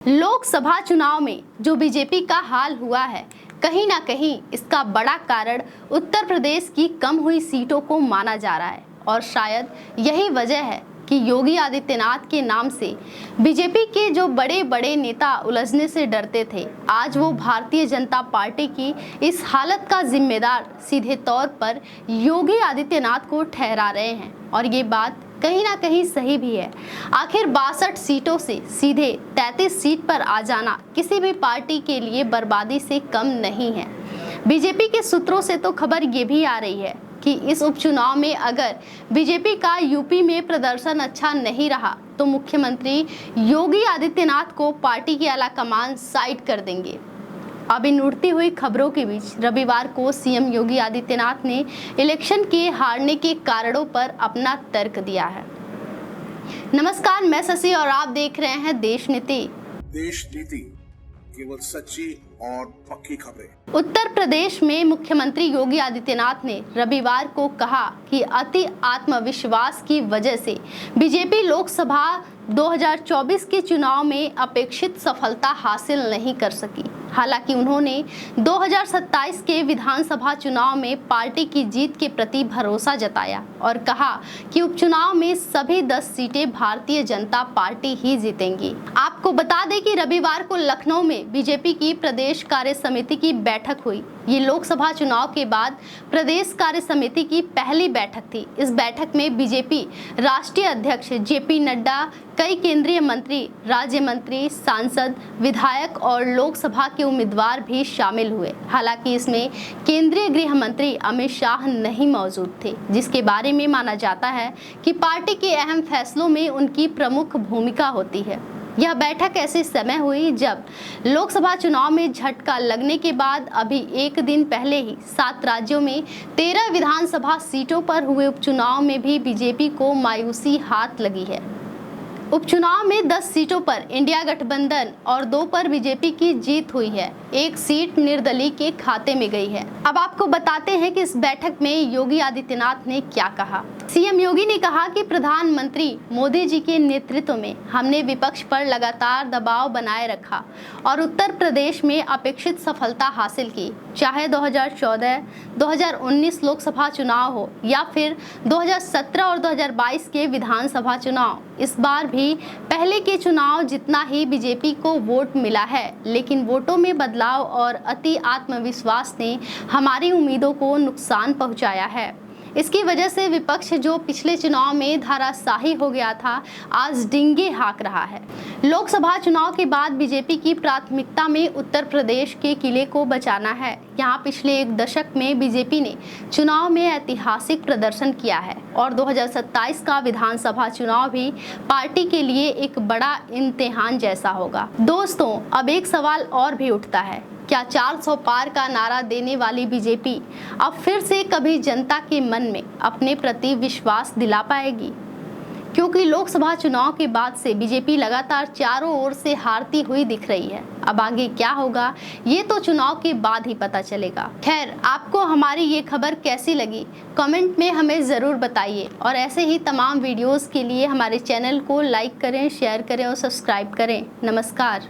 लोकसभा चुनाव में जो बीजेपी का हाल हुआ है, कहीं ना कहीं इसका बड़ा कारण उत्तर प्रदेश की कम हुई सीटों को माना जा रहा है और शायद यही वजह है कि योगी आदित्यनाथ के नाम से बीजेपी के जो बड़े बड़े नेता उलझने से डरते थे, आज वो भारतीय जनता पार्टी की इस हालत का जिम्मेदार सीधे तौर पर योगी आदित्यनाथ को ठहरा रहे हैं। और ये बात कहीं ना कहीं सही भी है। आखिर 62 सीटों से सीधे 33 सीट पर आ जाना किसी भी पार्टी के लिए बर्बादी से कम नहीं है। बीजेपी के सूत्रों से तो खबर ये भी आ रही है कि इस उपचुनाव में अगर बीजेपी का यूपी में प्रदर्शन अच्छा नहीं रहा तो मुख्यमंत्री योगी आदित्यनाथ को पार्टी की आला कमान साइड कर देंगे। अब इन उड़ती हुई खबरों के बीच रविवार को सीएम योगी आदित्यनाथ ने इलेक्शन के हारने के कारणों पर अपना तर्क दिया है। नमस्कार, मैं शशि और आप देख रहे हैं देश नीति। देश नीति, केवल सच्ची और पक्की खबरें। उत्तर प्रदेश में मुख्यमंत्री योगी आदित्यनाथ ने रविवार को कहा कि अति आत्मविश्वास की वजह से बीजेपी लोकसभा 2024 के चुनाव में अपेक्षित सफलता हासिल नहीं कर सकी। हालांकि उन्होंने 2027 के विधानसभा चुनाव में पार्टी की जीत के प्रति भरोसा जताया और कहा कि उपचुनाव में सभी 10 सीटें भारतीय जनता पार्टी ही जीतेंगी। आपको बता दें कि रविवार को लखनऊ में बीजेपी की प्रदेश कार्य समिति की बैठक हुई। ये लोकसभा चुनाव के बाद प्रदेश कार्य समिति की पहली बैठक थी। इस बैठक में बीजेपी राष्ट्रीय अध्यक्ष जेपी नड्डा, कई केंद्रीय मंत्री, राज्य मंत्री, सांसद, विधायक और लोकसभा के उम्मीदवार भी शामिल हुए। हालांकि इसमें केंद्रीय गृह मंत्री अमित शाह नहीं मौजूद थे, जिसके बारे में माना जाता है कि पार्टी के अहम फैसलों में उनकी प्रमुख भूमिका होती है। यह बैठक ऐसे समय हुई जब लोकसभा चुनाव में झटका लगने के बाद अभी एक दिन पहले ही 7 राज्यों में 13 विधानसभा सीटों पर हुए उपचुनाव में भी बीजेपी को मायूसी हाथ लगी है। उपचुनाव में 10 सीटों पर इंडिया गठबंधन और 2 पर बीजेपी की जीत हुई है। 1 सीट निर्दलीय के खाते में गई है। अब आपको बताते हैं कि इस बैठक में योगी आदित्यनाथ ने क्या कहा। सीएम योगी ने कहा कि प्रधानमंत्री मोदी जी के नेतृत्व में हमने विपक्ष पर लगातार दबाव बनाए रखा और उत्तर प्रदेश में अपेक्षित सफलता हासिल की। चाहे 2014, 2019 लोकसभा चुनाव हो या फिर 2017 और 2022 के विधानसभा चुनाव, इस बार भी पहले के चुनाव जितना ही बीजेपी को वोट मिला है, लेकिन वोटों में बदलाव और अति आत्मविश्वास ने हमारी उम्मीदों को नुकसान पहुंचाया है। इसकी वजह से विपक्ष जो पिछले चुनाव में धाराशाही हो गया था, आज डिंगे हाँक रहा है। लोकसभा चुनाव के बाद बीजेपी की प्राथमिकता में उत्तर प्रदेश के किले को बचाना है। यहाँ पिछले 1 दशक में बीजेपी ने चुनाव में ऐतिहासिक प्रदर्शन किया है और 2027 का विधानसभा चुनाव भी पार्टी के लिए एक बड़ा इम्तिहान जैसा होगा। दोस्तों, अब एक सवाल और भी उठता है, क्या 400 पार का नारा देने वाली बीजेपी अब फिर से कभी जनता के मन में अपने प्रति विश्वास दिला पाएगी? क्योंकि लोकसभा चुनाव के बाद से बीजेपी लगातार चारों ओर से हारती हुई दिख रही है। अब आगे क्या होगा, ये तो चुनाव के बाद ही पता चलेगा। खैर, आपको हमारी ये खबर कैसी लगी, कमेंट में हमें ज़रूर बताइए और ऐसे ही तमाम वीडियोस के लिए हमारे चैनल को लाइक करें, शेयर करें और सब्सक्राइब करें। नमस्कार।